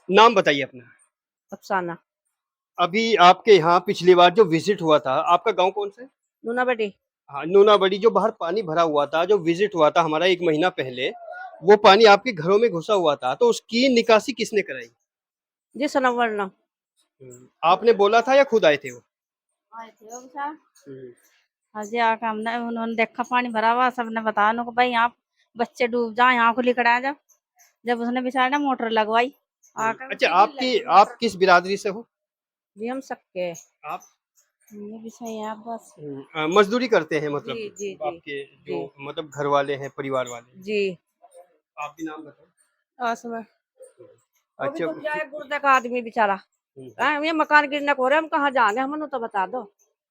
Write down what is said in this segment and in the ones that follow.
नाम बताइए अपना। अफसाना। अभी आपके यहाँ पिछली बार जो विज़िट हुआ था, आपका गाँव कौन-सा है? नूनाबडी। हाँ, नूनाबड़ी जो बाहर पानी भरा हुआ था, जो विज़िट हुआ था हमारा 1 महीना पहले, वो पानी आपके घरों में घुसा हुआ था, तो उसकी निकासी किसने कराई? जी सनवर्न। आपने बोला था या खुद आए थे वो? आए थे वो बेचारा। हुँ। हाँ जी, आके हमने उन्होंने देखा पानी भरा हुआ, सबने बताया उनको भाई यहाँ बच्चे डूब जाए, यहाँ को लेकर आया जब जब उसने बेचारा ने मोटर लगवाई आकर अच्छा उसी की आपकी लगी मोटर। आप किस बिरादरी से हो? जी हम सबके आप ये भी सही है आप बस। मज़दूरी करते हैं जी मतलब जी जी आपके जी जो मतलब घरवाले हैं, परिवार वाले हैं। जी। आप भी नाम बताओ? आसमा। वो भी अच्छा डूब जाए गुर्दे का आदमी बेचारा। हुँ, हुँ। ये मकान गिरने को हो रहे हम कहाँ जाने हमने तो बता दो।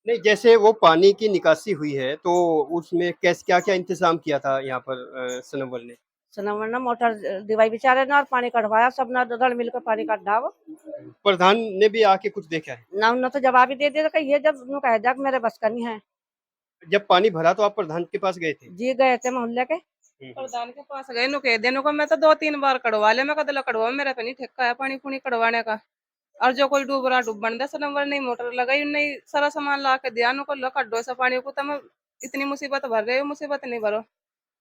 नहीं, जैसे वो पानी की निकासी हुई है, तो उसमें कैस क्या-क्या इंतज़ाम किया था यहाँ पर सनोवर ने? सनवर ने मोटर दिवाई बेचारे ने और पानी कढ़वाया सब ना दल मिलकर पानी कढ़ा वो। प्रधान ने भी आके कुछ देखा है? ना उन्होंने तो जवाब ही दे दिया कि ये जब उन्होंने कह दिया कि मेरे बस का नहीं है। जब पानी भरा तो आप प्रधान के पास गए थे? जी गए थे मोहल्ले के। हुँ, हुँ। प्रधान के पास गए नु कह देने को मैं तो 2-3 बार कड़वा ले मैं कदला कड़वा मेरे पे नहीं ठेका है पानी पुनी कड़वाने का। और जो कोई डूब रहा डूबन दे नंबर नहीं मोटर लगाई नहीं सारा सामान ला के दिया नु को लो कड्डो से पानी को तम इतनी मुसीबत भर रहे हो मुसीबत नहीं भरो।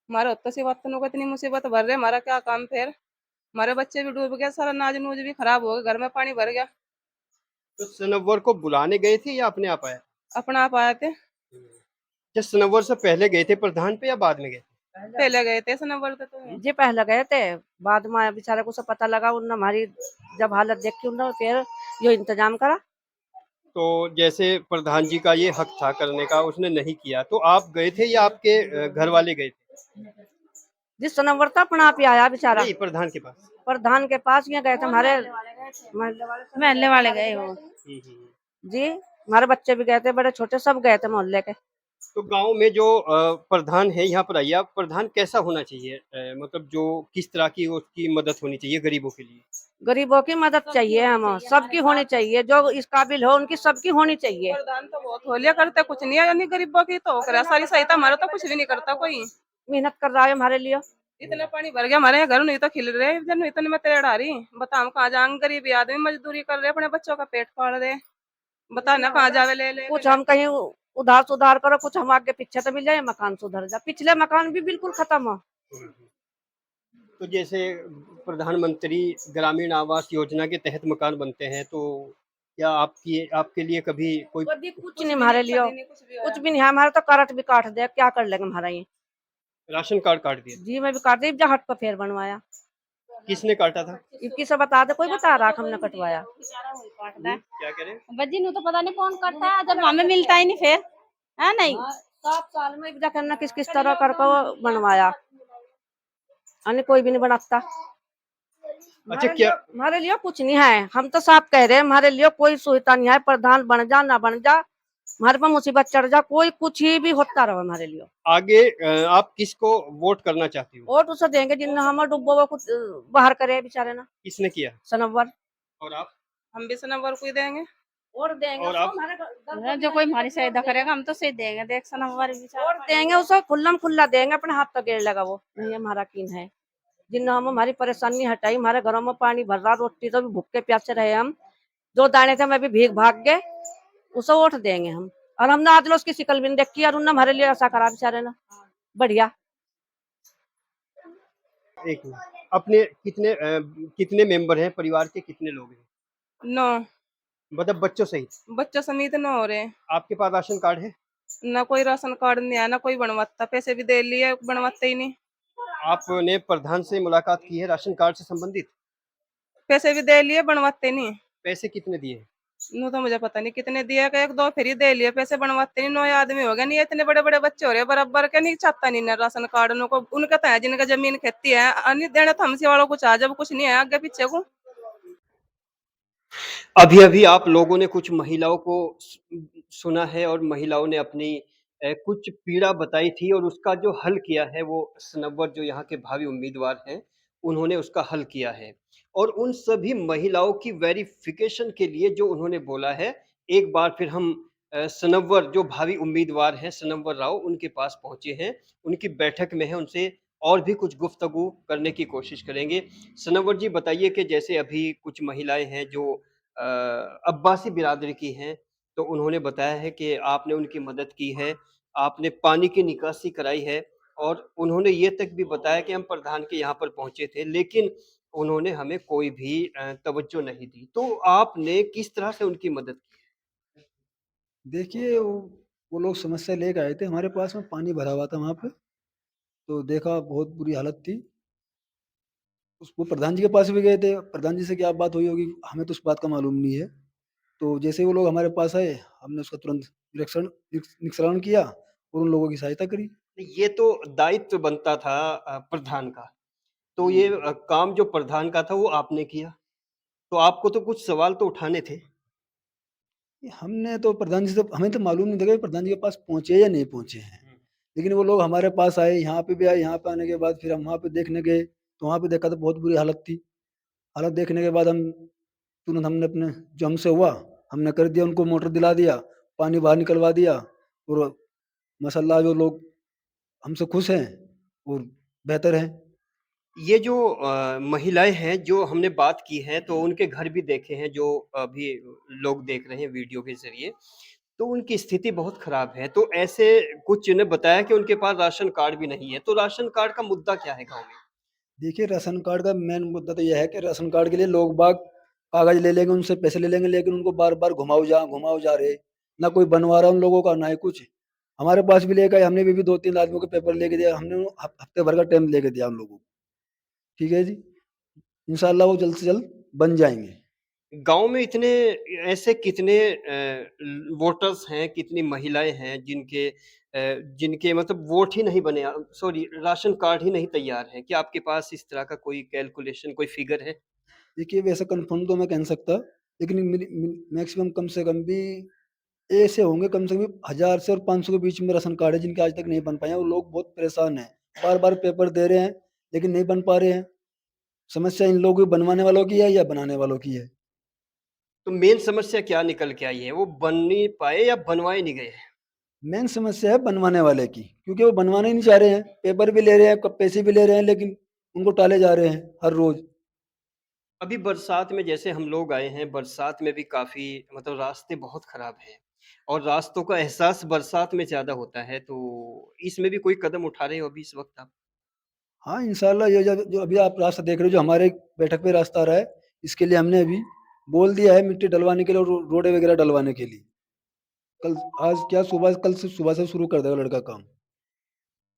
मारे होता सी बात नु को इतनी मुसीबत भर रहे हमारा क्या काम फिर। हमारे बच्चे भी डूब गए सारा नाज नूज भी खराब हो गया घर में पानी भर गया। तो सनोवर को बुलाने गए थे या अपने आप आया? अपना आप आए थे। जब सनोवर से पहले गए थे प्रधान पे या बाद में गए थे? पहले गए थे नंबर पे तो। जी पहले गए थे। बाद में बेचारे को सब पता लगा उन्होंने हमारी जब हालत देखी उन्होंने फिर ये इंतजाम करा। तो जैसे प्रधान जी का ये हक था करने का, उसने नहीं किया, तो आप गए थे या आपके घर वाले गए थे? जिस नंबर था अपना आप ही आया बेचारा। नहीं, प्रधान के पास। प्रधान के पास यहाँ गए थे हमारे मोहल्ले वाले गए हो। हुँ, हुँ, हुँ। जी हमारे बच्चे भी गए थे बड़े छोटे सब गए थे मोहल्ले के। तो गाँव में जो प्रधान है यहाँ पर आइए आप, प्रधान कैसा होना चाहिए? मतलब जो किस तरह की उसकी मदद होनी चाहिए गरीबों के लिए? गरीबों की मदद चाहिए हम सबकी होनी चाहिए जो इस काबिल हो उनकी सबकी होनी चाहिए। प्रधान तो बहुत होलिया करते कुछ नहीं है यानी गरीबों की तो करे सारी सहायता हमारा तो कुछ भी नहीं करता कोई। मेहनत कर रहा है हमारे लिए। इतना पानी भर गया हमारे घर नहीं तो खिल रहे जन इतने में तेड़ आ रही बता हम कहाँ जाएंगे गरीबी आदमी मजदूरी कर रहे अपने बच्चों का पेट पाल रहे। बता ना कहाँ जावे ले ले कुछ हम कहीं उधार सुधार करो कुछ हम आगे पीछे तो मिल जाए मकान सुधर जाए पिछले मकान भी बिल्कुल खत्म हो। तो जैसे प्रधानमंत्री ग्रामीण आवास योजना के तहत मकान बनते हैं, तो क्या आपकी आपके लिए कभी कोई कभी कुछ नहीं हमारे लिए कुछ भी कुछ आया। भी नहीं है हमारे तो करंट भी काट दे क्या कर लेंगे हमारा ये। राशन कार्ड काट दिया? जी मैं भी काट दी जहाँ हट पर फेर बनवाया। किसने काटा था? इक्कीस से बता दे कोई बता रहा हमने कटवाया। क्या कह रहे हैं? बज्जी नु तो पता नहीं कौन करता है जब हमें मिलता ही नहीं फिर है नहीं। 7 साल में एक करना किस किस तरह कर को बनवाया अन्य कोई भी नहीं बनाता। अच्छा क्या हमारे लिए कुछ नहीं है हम तो साफ कह रहे हैं हमारे लिए कोई सुविधा नहीं है प्रधान बन जा ना बन जा हमारे पर मुसीबत चढ़ जा कोई कुछ ही भी होता रहो हमारे लिए। आगे आप किसको वोट करना चाहती हो? वोट उसे देंगे जिन हम डुब्बो वो कुछ बाहर करे बेचारे ना किसने किया? सनवर। और आप? हम भी नंबर को ही देंगे। वोट देंगे और आप? जो कोई हमारी सहायता करेगा हम तो सही देंगे देख सनवर वोट देंगे उसे खुल्लम खुल्ला देंगे अपने हाथ तो गेड़ लगा वो नहीं हमारा कीन है जिन हम हमारी परेशानी हटाई हमारे घरों में पानी भर रहा रोटी तो भी भूखे प्यासे रहे हम जो दाने थे मैं भी भीग भाग गए उसे वोट देंगे हम। और हमने आज लो उसकी शिकल भी नहीं देखी और उन्होंने हमारे लिए ऐसा करा बेचारे ना बढ़िया। एक मिनट अपने कितने मेंबर हैं परिवार के कितने लोग हैं? 9 मतलब बच्चों सहित? बच्चों समेत 9 हो रहे। आपके पास राशन कार्ड है? ना कोई राशन कार्ड नहीं है ना कोई बनवाता पैसे भी दे लिए बनवाते ही नहीं। आपने प्रधान से मुलाकात की है राशन कार्ड से संबंधित? पैसे भी दे लिए बनवाते नहीं। पैसे कितने दिए हैं? नो तो मुझे पता नहीं कितने दिया का 1-2 फिर ही दे लिए पैसे बनवाते नहीं 9 आदमी हो गए नहीं इतने बड़े बड़े बच्चे हो रहे बराबर के नहीं चाहता नहीं ना राशन कार्ड उनको उनका तो है जिनका जमीन खेती है अन्य देने तो हमसे वालों कुछ आ जब कुछ नहीं है आगे पीछे को। अभी-अभी आप लोगों ने कुछ महिलाओं को सुना है और महिलाओं ने अपनी कुछ पीड़ा बताई थी और उसका जो हल किया है वो सनव्वर जो यहाँ के भावी उम्मीदवार हैं, उन्होंने उसका हल किया है। और उन सभी महिलाओं की वेरिफ़िकेशन के लिए जो उन्होंने बोला है, एक बार फिर हम सनव्वर जो भावी उम्मीदवार हैं, सनव्वर राव उनके पास पहुँचे हैं, उनकी बैठक में हैं, उनसे और भी कुछ गुफ्तगू करने की कोशिश करेंगे। सनव्वर जी बताइए कि जैसे अभी कुछ महिलाएँ हैं जो अब्बासी बिरादरी की हैं, तो उन्होंने बताया है कि आपने उनकी मदद की है, आपने पानी की निकासी कराई है और उन्होंने ये तक भी बताया कि हम प्रधान के यहाँ पर पहुँचे थे, लेकिन उन्होंने हमें कोई भी तवज्जो नहीं दी। तो आपने किस तरह से उनकी मदद की? देखिए, वो लोग समस्या लेके आए थे, हमारे पास में पानी भरा हुआ था वहाँ पे, तो देखा बहुत बुरी हालत थी। वो प्रधान जी के पास भी गए थे, प्रधान जी से क्या बात हुई होगी, हमें तो उस बात का मालूम नहीं है। तो जैसे ही वो लोग हमारे पास आए, हमने उसका तुरंत निस्तारण किया और उन लोगों की सहायता करी। ये तो दायित्व बनता था प्रधान का, तो ये काम जो प्रधान का था वो आपने किया, तो आपको तो कुछ सवाल तो उठाने थे। हमने तो प्रधान जी से हमें तो मालूम नहीं था कि प्रधान जी के पास पहुँचे या नहीं पहुँचे हैं। लेकिन वो लोग हमारे पास आए, यहाँ पे भी आए, यहाँ पे आने के बाद फिर हम वहाँ पे देखने गए, तो वहाँ पे देखा तो बहुत बुरी हालत थी। हालत देखने के बाद हम तुरंत हमने अपने जो हमसे हुआ, हमने कर दिया, उनको मोटर दिला दिया, पानी बाहर निकलवा दिया और माशाल्लाह जो लोग हमसे खुश हैं और बेहतर हैं। ये जो महिलाएँ हैं, जो हमने बात की है, तो उनके घर भी देखे हैं, जो अभी लोग देख रहे हैं वीडियो के ज़रिए, तो उनकी स्थिति बहुत खराब है। तो ऐसे कुछ ने बताया कि उनके पास राशन कार्ड भी नहीं है, तो राशन कार्ड का मुद्दा क्या है गाँव में? देखिए, राशन कार्ड का मेन मुद्दा तो ये है कि राशन कार्ड के लिए लोग बाग कागज़ ले लेंगे, उनसे पैसे ले लेंगे, लेकिन उनको बार-बार घुमाओ जा रहे। ना कोई बनवा रहा उन लोगों का, ना ही कुछ। हमारे पास भी लेके आए, हमने भी 2-3 आदमियों के पेपर लेके दिया, हमने हफ्ते भर का टाइम लेके दिया उन लोगों को। ठीक है जी? इंशाअल्लाह वो जल्द से जल्द बन जाएँगे। गाँव में इतने ऐसे कितने वोटर्स हैं, कितनी महिलाएँ हैं जिनके मतलब वोट ही नहीं बने सॉरी राशन कार्ड ही नहीं तैयार है। क्या आपके पास इस तरह का कोई कैलकुलेशन, कोई फ़िगर है? देखिए, वैसा कन्फर्म तो मैं कह नहीं सकता, लेकिन मैक्सिमम कम से कम भी ऐसे होंगे, कम से कम 1000 से और 500 के बीच में राशन कार्ड है जिनके आज तक नहीं बन पाए हैं और लोग बहुत परेशान हैं। बार-बार पेपर दे रहे हैं, लेकिन नहीं बन पा रहे हैं। समस्या इन लोगों की बनवाने वालों की है या बनाने वालों की है? तो मेन समस्या क्या निकल के आई है? वो बन नहीं पाए या बनवाए नहीं गए? मेन समस्या है बनवाने वाले की, क्योंकि वो बनवाना ही नहीं चाह रहे हैं। पेपर भी ले रहे हैं, क पैसे भी ले रहे हैं, लेकिन उनको टाले जा रहे हैं हर रोज़। अभी बरसात में जैसे हम लोग आए हैं, बरसात में भी काफ़ी मतलब रास्ते बहुत ख़राब हैं और रास्तों का एहसास बरसात में ज़्यादा होता है, तो इसमें भी कोई कदम उठा रहे हो अभी इस वक़्त आप? हाँ, इंशाअल्लाह ये जो अभी आप रास्ता देख रहे हो, जो हमारे बैठक पे रास्ता आ रहा है, इसके लिए हमने अभी बोल दिया है मिट्टी डलवाने के लिए और रोडें वगैरह डलवाने के लिए। कल आज क्या सुबह कल से सुबह से शुरू कर देगा लड़का काम।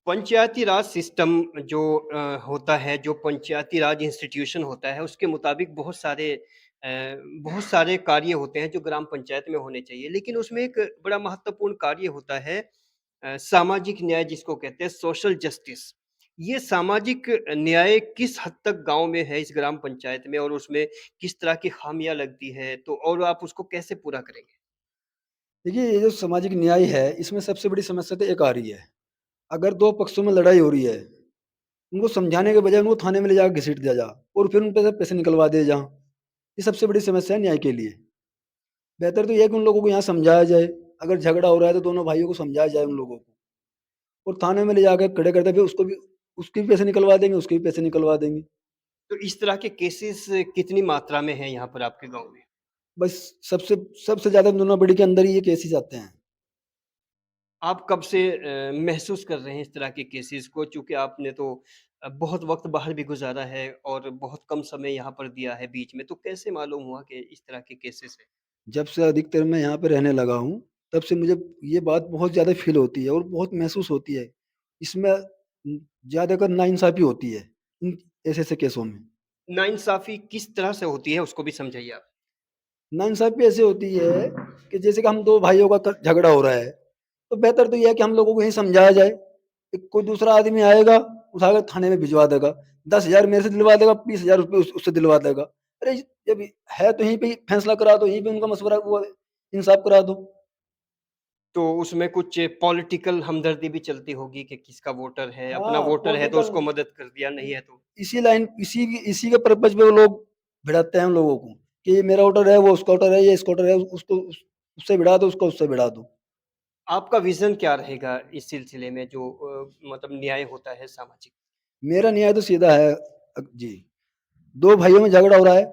पंचायती राज सिस्टम जो होता है, जो पंचायती राज इंस्टीट्यूशन होता है, उसके मुताबिक बहुत सारे कार्य होते हैं जो ग्राम पंचायत में होने चाहिए। लेकिन उसमें एक बड़ा महत्वपूर्ण कार्य होता है सामाजिक न्याय जिसको कहते हैं सोशल जस्टिस। ये सामाजिक न्याय किस हद तक गाँव में है इस ग्राम पंचायत में और उसमें किस तरह की खामियाँ लगती है? तो और आप उसको कैसे पूरा करेंगे? देखिए, ये जो सामाजिक न्याय है, इसमें सबसे बड़ी समस्या तो एक आ रही है। अगर 2 पक्षों में लड़ाई हो रही है, उनको समझाने के बजाय उनको थाने में ले जाकर घसीट दिया जा और फिर उन पे से पैसे निकलवा दिए जाएँ। ये सबसे बड़ी समस्या है न्याय के लिए। बेहतर तो ये है कि उन लोगों को यहाँ समझाया जाए। अगर झगड़ा हो रहा है तो दोनों भाइयों को समझाया जाए उन लोगों को और थाने में ले जाकर खड़े कर दें, फिर उसके भी पैसे निकलवा देंगे, उसके भी पैसे निकलवा देंगे। तो इस तरह के केसेस कितनी मात्रा में हैं यहाँ पर आपके गाँव में? बस सबसे सबसे ज़्यादा नूनाबड़ी के अंदर ही ये केसेज़ आते हैं। आप कब से महसूस कर रहे हैं इस तरह के केसेस को? चूँकि आपने तो बहुत वक़्त बाहर भी गुज़ारा है और बहुत कम समय यहाँ पर दिया है बीच में, तो कैसे मालूम हुआ कि इस तरह के केसेस हैं? जब से अधिकतर मैं यहाँ पे रहने लगा हूँ, तब से मुझे ये बात बहुत ज़्यादा फ़ील होती है और बहुत महसूस होती है। इसमें ज़्यादातर नाइंसाफ़ी होती है, इन ऐसे-ऐसे केसों में। नाइंसाफ़ी किस तरह से होती है उसको भी समझाइए आप? नाइंसाफ़ी ऐसे होती है कि जैसे कि हम 2 भाइयों का क झगड़ा हो रहा है, तो बेहतर तो ये है कि हम लोगों को यहीं समझाया जाए। कि कोई दूसरा आदमी आएगा, उठाकर थाने में भिजवा देगा। 10,000 मेरे से दिलवा देगा, 20,000 रुपए उससे दिलवा देगा। अरे! जब है तो यहीं पे ही फैसला करा दो, यहीं पे उनका मशवरा वो इंसाफ करा दो। तो उसमें कुछ पॉलिटिकल हमदर्दी भी चलती होगी कि किसका वोटर है, अपना हाँ, वोटर है तो पॉलिटिकल उसको मदद कर दिया, नहीं है तो इसी के पर्पज़ पे वो लोग भिड़ाते हैं हम लोगों को, कि ये मेरा वोटर है, वो उसका वोटर है, ये इसका वोटर है, उससे भिड़ा दो, उसको उससे भिड़ा दो। आपका विज़न क्या रहेगा इस सिलसिले में जो मतलब न्याय होता है सामाजिक? मेरा न्याय तो सीधा है जी। 2 भाइयों में झगड़ा हो रहा है,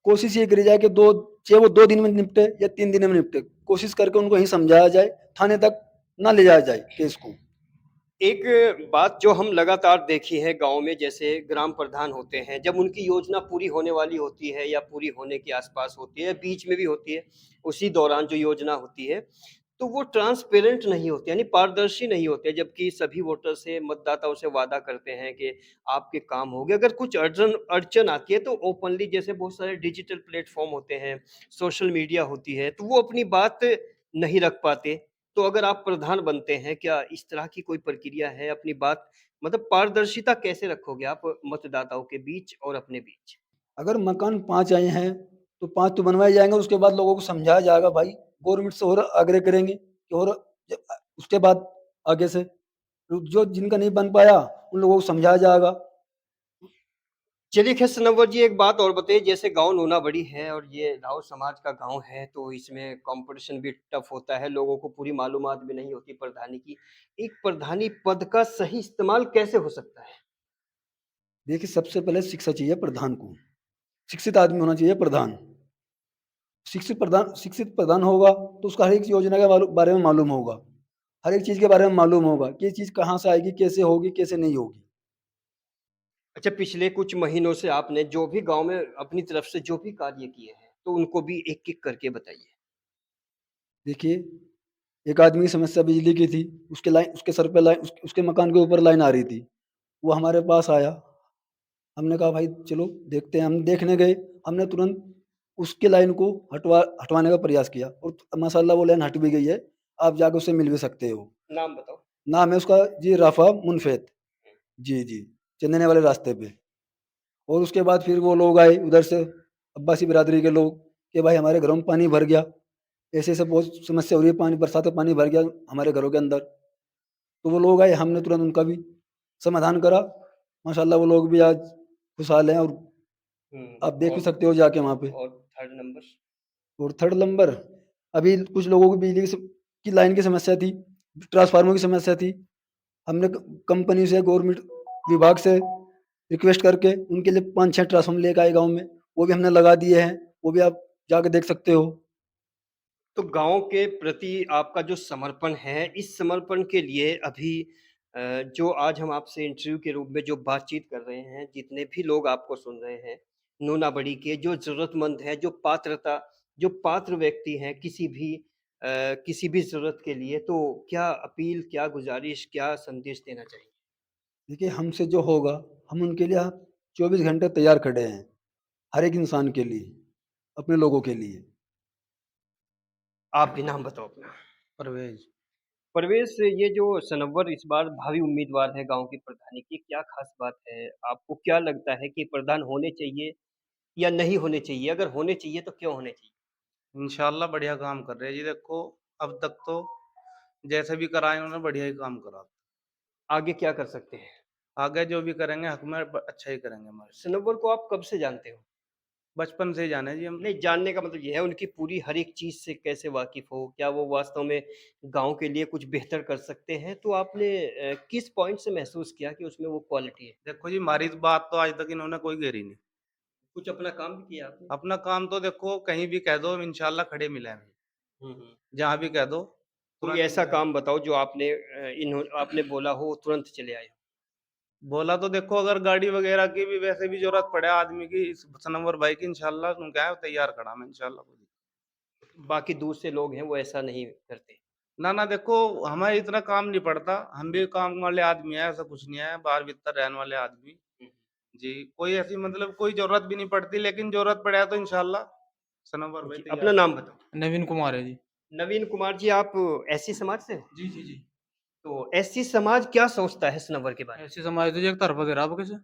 कोशिश ये करी जाए कि 2 चाहे वो 2 दिन में निपटे या 3 दिन में निपटे, कोशिश करके उनको यहीं समझाया जाए, थाने तक ना ले जाया जाए केस को। एक बात जो हम लगातार देखी है गाँव में, जैसे ग्राम प्रधान होते हैं, जब उनकी योजना पूरी होने वाली होती है या पूरी होने के आस-पास होती है, बीच में भी होती है, उसी दौरान जो योजना होती है, तो वो ट्रांसपेरेंट नहीं होते, यानी पारदर्शी नहीं होते, जबकि सभी वोटर से, मतदाताओं से वादा करते हैं कि आपके काम हो गए। अगर कुछ अड़चन अड़चन आती है तो ओपनली, जैसे बहुत सारे डिजिटल प्लेटफ़ॉर्म होते हैं, सोशल मीडिया होती है, तो वो अपनी बात नहीं रख पाते। तो अगर आप प्रधान बनते हैं, क्या इस तरह की कोई प्रक्रिया है अपनी बात, मतलब पारदर्शिता कैसे रखोगे आप मतदाताओं के बीच और अपने बीच? अगर मकान 5 आए हैं, तो 5 तो बनवाए जाएँगे, उसके बाद लोगों को समझाया जाएगा भाई, गवर्नमेंट से और आग्रह करेंगे कि और उसके बाद आगे से जो जिनका नहीं बन पाया, उन लोगों को समझाया जाएगा। चलिए खैर सनव्वर जी, एक बात और बताइए, जैसे गाँव नूनाबड़ी है और ये राउत समाज का गाँव है, तो इसमें कॉम्पिटिशन भी टफ होता है, लोगों को पूरी मालूमात भी नहीं होती प्रधानी की। एक प्रधानी पद का सही इस्तेमाल कैसे हो सकता है? देखिए, सबसे पहले शिक्षा चाहिए प्रधान को, शिक्षित आदमी होना चाहिए प्रधान। शिक्षित प्रधान होगा, तो उसको हर एक योजना के बारे में मालूम होगा, हर एक चीज़ के बारे में मालूम होगा कि ये चीज़ कहाँ से आएगी, कैसे होगी, कैसे नहीं होगी। अच्छा, पिछले कुछ महीनों से आपने जो भी गाँव में अपनी तरफ से जो भी कार्य किए हैं, तो उनको भी एक-एक करके बताइए। देखिए, एक आदमी की समस्या बिजली की थी, उसके सर पे लाइन उसके मकान के ऊपर लाइन आ रही थी। वो हमारे पास आया, हमने कहा भाई चलो देखते हैं, हम देखने गए, हमने तुरंत उसकी लाइन को हटवाने का प्रयास किया और माशाअल्लाह वो लाइन हट भी गई है, आप जाके उससे मिल भी सकते हो। नाम बताओ? नाम है उसका जी रफ़ा मुनफ़ेत। जी, जी, चंदने वाले रास्ते पे। और उसके बाद फिर वो लोग आए उधर से, अब्बासी बिरादरी के लोग, कि भाई हमारे घरों में पानी भर गया, ऐसे-ऐसे बहुत समस्या हो रही है, पानी बरसात में पानी भर गया हमारे घरों के अंदर। तो वो लोग आए, हमने तुरंत उनका भी समाधान करा। माशाअल्लाह वो लोग भी आज खुशहाल हैं और आप देख भी सकते हो जाके वहाँ पे। और थर्ड नंबर? और थर्ड नंबर, अभी कुछ लोगों को बिजली की लाइन की समस्या थी, ट्रांसफार्मर की समस्या थी। हमने कंपनी से, गवर्नमेंट विभाग से रिक्वेस्ट करके उनके लिए 5-6 ट्रांसफार्मर लेके आए गाँव में, वो भी हमने लगा दिए हैं, वो भी आप जाके देख सकते हो। तो गाँव के प्रति आपका जो समर्पण है, इस समर्पण के लिए अभी जो आज हम आपसे इंटरव्यू के रूप में जो बातचीत कर रहे हैं, जितने भी लोग आपको सुन रहे हैं, नूनाबड़ी के जो ज़रूरतमंद हैं, जो पात्र व्यक्ति हैं किसी भी ज़रूरत के लिए, तो क्या अपील, क्या गुज़ारिश, क्या संदेश देना चाहिए? देखिए, हमसे जो होगा, हम उनके लिए 24 घंटे तैयार खड़े हैं, हर एक इंसान के लिए, अपने लोगों के लिए। आप भी नाम बताओ अपना। परवेज़। परवेज़, ये जो सनव्वर इस बार भावी उम्मीदवार है गाँव की प्रधानी की, क्या ख़ास बात है? आपको क्या लगता है कि प्रधान होने चाहिए या नहीं होने चाहिए? अगर होने चाहिए तो क्यों होने चाहिए? इंशाअल्लाह बढ़िया काम कर रहे हैं जी देखो, अब तक तो जैसे भी करा है उन्होंने बढ़िया ही काम करा। आगे क्या कर सकते हैं? आगे जो भी करेंगे हक में अच्छा ही करेंगे हमारे। सनव्वर को आप कब से जानते हो? बचपन से ही जाने जी हम। नहीं, जानने का मतलब ये है उनकी पूरी हर एक चीज़ से कैसे वाकिफ़ हो? क्या वो वास्तव में गाँव के लिए कुछ बेहतर कर सकते हैं? तो आपने किस पॉइंट से महसूस किया कि उसमें वो क्वालिटी है? देखो जी हमारी बात तो आज तक इन्होंने कोई घेरी नहीं। कुछ अपना काम भी किया आपने? अपना काम तो देखो कहीं भी कह दो इंशाअल्लाह खड़े मिलेंगे। हुँ, हुँ। जहाँ भी कह दो कोई तुरंत ऐसा मिलेंगे। काम बताओ जो आपने बोला हो तुरंत चले आए हो? बोला तो देखो अगर गाड़ी वगैरह की भी वैसे भी ज़रूरत पड़े आदमी की इस सनवर भाई की इंशाअल्लाह उनका है तैयार खड़ा मैं इंशाअल्लाह। बाकी दूसरे लोग हैं वो ऐसा नहीं करते। ना, ना देखो हमें इतना काम नहीं पड़ता, हम भी काम वाले आदमी हैं, ऐसा कुछ नहीं है, बाहर-भीतर रहने वाले आदमी। हुँ। जी, कोई ऐसी मतलब कोई ज़रूरत भी नहीं पड़ती लेकिन ज़रूरत पड़ा तो इंशाअल्लाह सनोवर भाई जी, अपना तैयार नाम बताओ? नवीन कुमार है जी। नवीन कुमार जी, आप एससी समाज से हो? जी, जी, जी। तो एससी समाज क्या सोचता है सनवर के बारे में? ऐसे समाज तो जी एक तरफा दे रहा है आपके से।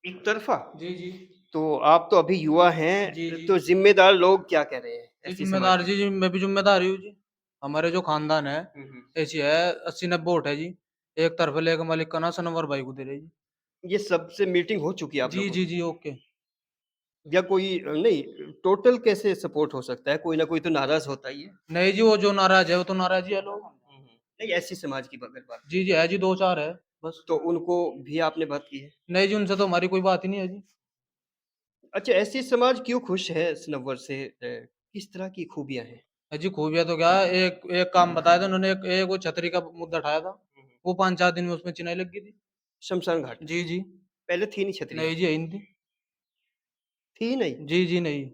एक तरफ़ा? जी, जी। तो आप तो अभी युवा हैं, जी, जी। तो ज़िम्मेदार लोग क्या कह रहे हैं जी, एससी समाज ज़िम्मेदार के? जी, जी, मैं भी ज़िम्मेदार ही हूँ जी। हमारे जो खानदान है, हुँ, हुँ। ऐसी है 80-90 वोट है जी। एक तरफा लेके मालिकाना सनवर भाई को दे रहे हैं जी। ये सबसे मीटिंग हो चुकी है आप जी, लोगों जी, की? जी, ओके। या कोई नहीं, टोटल कैसे सपोर्ट हो सकता है? कोई ना कोई तो नाराज़ होता ही है। नहीं जी, वो जो नाराज़ है, वो तो नाराज़ ही है लोग। हुँ, हुँ। नहीं, एससी समाज की अगर बात जी, जी, है जी 2-4 है। बस। तो उनको भी आपने बात की है? नहीं जी, उनसे तो हमारी कोई बात ही नहीं है जी। अच्छा, ऐसी समाज क्यों खुश है सनौवर से? किस तरह की खूबियाँ हैं? जी, खूबियाँ तो क्या है, एक एक काम बताया था उन्होंने, एक एक वो छतरी का मुद्दा उठाया था, हुँ, हुँ। वो 5-4 दिन में उसमें चिनाई लग गई थी। शमशान घाट में? जी, जी। पहले थी नहीं छतरी? नहीं जी, है ही नहीं थी। थी ही नहीं? जी, जी, नहीं।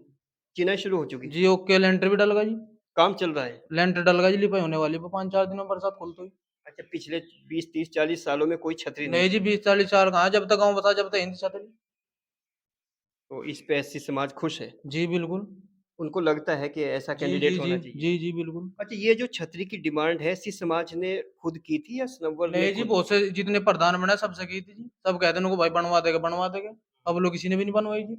चिनाई शुरू हो चुकी थी? जी, ओके, लेंटर भी डल गया जी। काम चल रहा है? लेंटर डल गया जी, लिपाई होने वाली है 5-4 दिनों में, बरसात खुलते ही। अच्छा, पिछले 20, 30, 40 सालों में कोई छतरी नहीं नहीं जी, थी। 20-40 साल कहाँ, जब तक गाँव बसा जब तक हिंदी छतरी। तो इस पे एससी समाज खुश है। जी, बिल्कुल। उनको लगता है कि ऐसा जी, जी, कैंडिडेट जी। होना चाहिए। जी, जी, बिल्कुल। अच्छा, ये जो छतरी की डिमांड है एससी समाज ने खुद की थी या सनौवर ने नहीं जी, खुद? बहुत से जितने प्रधान बने सबसे की थी जी। सब कहते हैं उनको भाई बनवा देंगे, बनवा देंगे। अब लोग किसी ने भी नहीं बनवाई जी।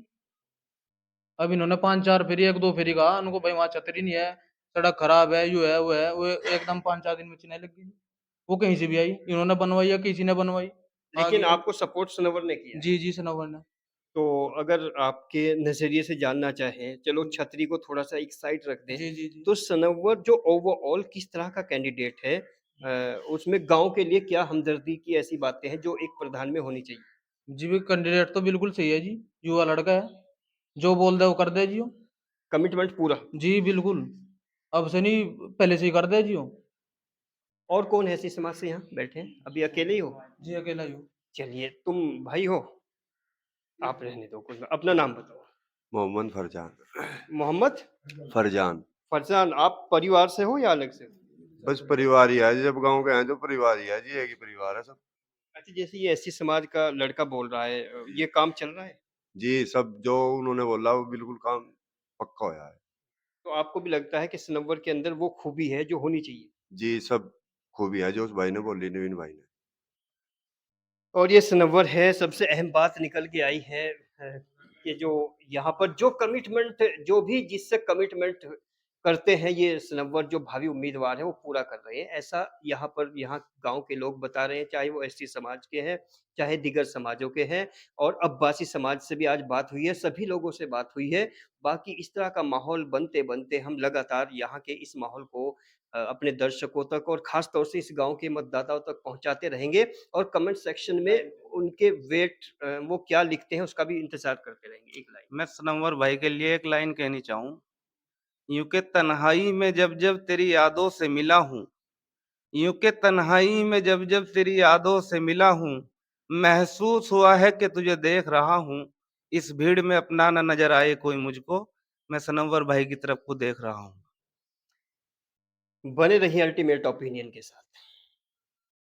अब इन्होंने 5-4 फेरी 1-2 फेरी कहा उनको, भाई वहाँ छतरी नहीं है, सड़क खराब है, यूँ है, वो है, वो एकदम 5-4 दिन में चिनाई लग गई। वो कहीं से भी आई, इन्होंने बनवाई या किसी ने बनवाई, आ लेकिन गई है। आपको सपोर्ट सनौवर ने किया है। जी, जी, सनोवर ने। तो अगर आपके नज़रिए से जानना चाहें, चलो छतरी को थोड़ा-सा एक साइड रख दें, जी, जी, जी। तो सनौवर जो ओवरऑल किस तरह का कैंडिडेट है? उसमें गाँव के लिए क्या हमदर्दी की ऐसी बातें हैं जो एक प्रधान में होनी चाहिए? जी, भी कैंडिडेट तो बिल्कुल सही है जी, युवा लड़का है, जो बोल दे वो कर दे जी वो। कमिटमेंट पूरा। जी, बिल्कुल, अब से नहीं पहले से ही कर दे जी वो। और कौन है ऐसी समाज से यहाँ बैठे हैं? अभी अकेले ही हो? जी, अकेला ही हूँ। चलिए, तुम भाई हो? आप रहने दो, कुछ अपना नाम बताओ। मोहम्मद फरजान। मोहम्मद फरजान। फरजान, आप परिवार से हो या अलग से हो? बस परिवार ही है, जब गांव के हैं तो परिवार ही है जी, एक ही परिवार है सब। अच्छा, जैसे ये एससी समाज का लड़का बोल रहा है, ये काम चल रहा है? जी, सब जो उन्होंने बोला वो बिल्कुल काम पक्का होया है। तो आपको भी लगता है कि सनौवर के अंदर वो खूबी है जो होनी चाहिए? जी, सब खूबी है जो उस भाई ने बोली, नवीन भाई ने। और ये सनौवर है, सबसे अहम बात निकल के आई है कि जो यहाँ पर जो कमिटमेंट, जो भी जिससे कमिटमेंट करते हैं, ये सनौवर जो भावी उम्मीदवार हैं, वो पूरा कर रहे हैं। ऐसा यहाँ पर यहाँ गाँव के लोग बता रहे हैं, चाहे वो एसटी समाज के हैं, चाहे दीगर समाजों के हैं, और अब्बासी समाज से भी आज बात हुई है, सभी लोगों से बात हुई है। बाकी इस तरह का माहौल बनते-बनते हम लगातार यहाँ के इस माहौल को अपने दर्शकों तक और ख़ास तौर से इस गाँव के मतदाताओं तक पहुँचाते रहेंगे, और कमेंट सेक्शन में उनके वो क्या लिखते हैं उसका भी इंतज़ार करते रहेंगे। एक लाइन। मैं सनवर भाई के लिए एक लाइन कहनी चाहूँ, यूँ के तन्हाई में जब जब तेरी यादों से मिला हूँ, यूँ के तन्हाई में जब जब तेरी यादों से मिला हूँ, महसूस हुआ है कि तुझे देख रहा हूँ, इस भीड़ में अपना ना नजर आए कोई मुझको, मैं सनवर भाई की तरफ को देख रहा हूँ। बने रहिए अल्टीमेट ओपिनियन के साथ।